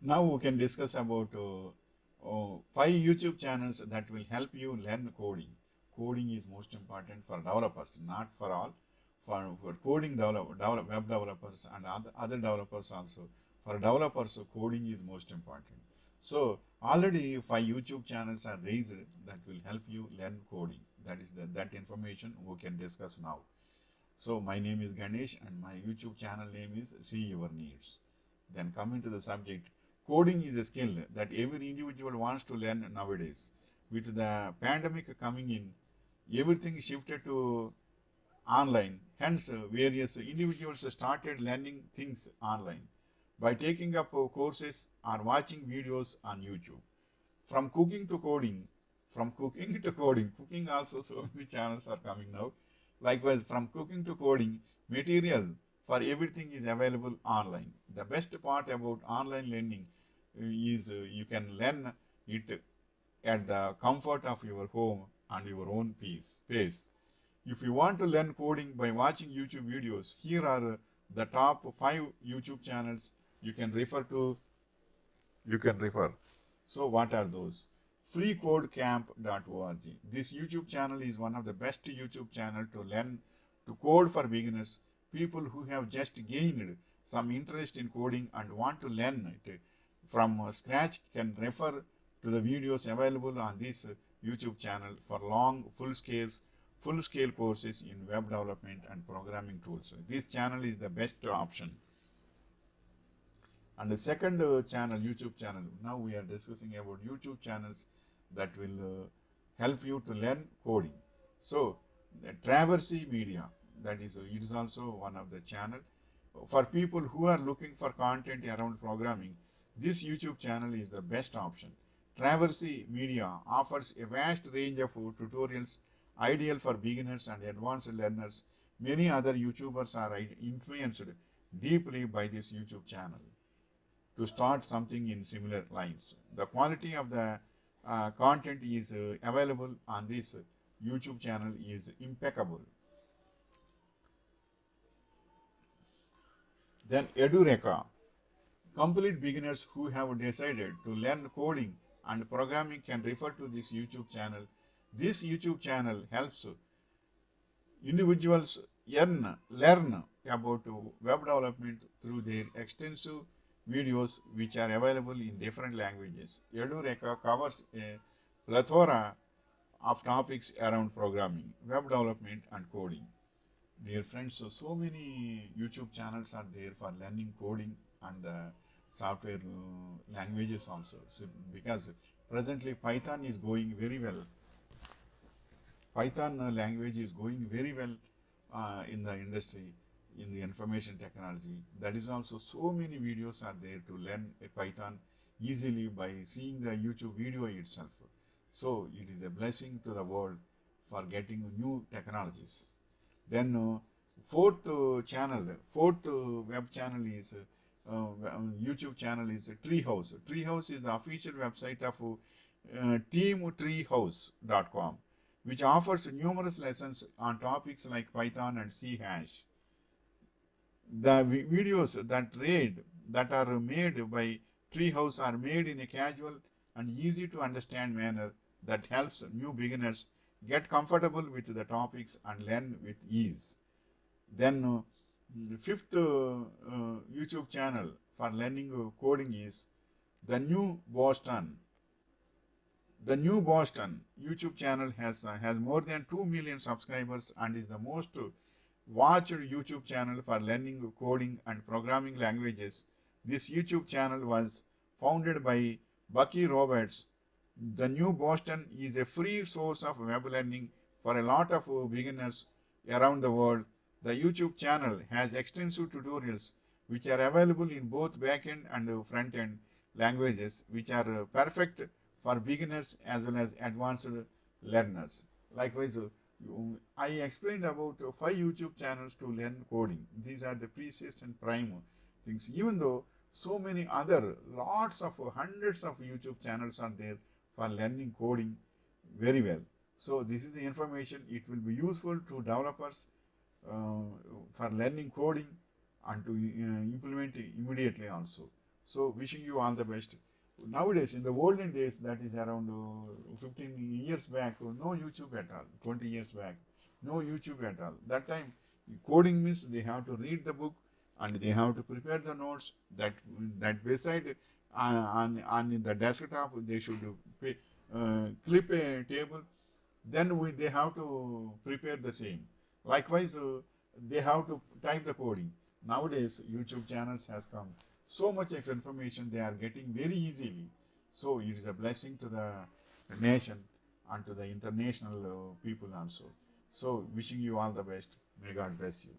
Now we can discuss about 5 YouTube channels that will help you learn coding. Coding is most important for developers, not for all. For coding web developers and other developers also. For developers, coding is most important. So already 5 YouTube channels are raised that will help you learn coding. That is that information we can discuss now. So my name is Ganesh and my YouTube channel name is See Your Needs. Then coming to the subject, coding is a skill that every individual wants to learn nowadays. With the pandemic coming in, everything shifted to online. Hence, various individuals started learning things online by taking up courses or watching videos on YouTube. From cooking to coding, cooking also so many channels are coming now. Likewise, from cooking to coding, material for everything is available online. The best part about online learning is you can learn it at the comfort of your home and your own pace. If you want to learn coding by watching YouTube videos, here are the top 5 YouTube channels you can refer to. So what are those? freecodecamp.org. This YouTube channel is one of the best YouTube channel to learn to code for beginners, people who have just gained some interest in coding and want to learn it from scratch can refer to the videos available on this YouTube channel for long full scale courses in web development and programming tools. This channel is the best option. And the second YouTube channel, now we are discussing about YouTube channels that will help you to learn coding. So, Traversy Media, that is, it is also one of the channel. For people who are looking for content around programming, this YouTube channel is the best option. Traversy Media offers a vast range of tutorials ideal for beginners and advanced learners. Many other YouTubers are influenced deeply by this YouTube channel to start something in similar lines. The quality of the content is available on this YouTube channel is impeccable. Then Edureka, complete beginners who have decided to learn coding and programming can refer to this YouTube channel. This YouTube channel helps individuals learn about web development through their extensive videos which are available in different languages. Edureka covers a plethora of topics around programming, web development and coding. Dear friends, so many YouTube channels are there for learning coding and software languages also. So because presently Python is going very well. Python language is going very well in the industry, in the information technology. That is also so many videos are there to learn a Python easily by seeing the YouTube video itself. So it is a blessing to the world for getting new technologies. Then fourth web channel is YouTube channel is Treehouse. Treehouse is the official website of teamtreehouse.com, which offers numerous lessons on topics like Python and C hash. The videos that are made by Treehouse are made in a casual and easy to understand manner that helps new beginners get comfortable with the topics and learn with ease. Then the fifth YouTube channel for learning coding is The New Boston. The New Boston YouTube channel has more than 2 million subscribers and is the most watched YouTube channel for learning coding and programming languages. This YouTube channel was founded by Bucky Roberts. The New Boston is a free source of web learning for a lot of beginners around the world. The YouTube channel has extensive tutorials which are available in both back-end and front-end languages, which are perfect for beginners as well as advanced learners. Likewise, I explained about 5 YouTube channels to learn coding. These are the precious and prime things. Even though so many other, lots of hundreds of YouTube channels are there for learning coding very well. So this is the information. It will be useful to developers for learning coding and to implement it immediately also. So wishing you all the best. Nowadays, in the olden days, that is around 15 years back, no YouTube at all. 20 years back, no YouTube at all. That time, coding means they have to read the book and they have to prepare the notes. That beside on the desktop they should clip a table. Then they have to prepare the same. Likewise, they have to type the coding. Nowadays, YouTube channels has come. So much of information they are getting very easily. So it is a blessing to the nation and to the international people also. So wishing you all the best. May God bless you.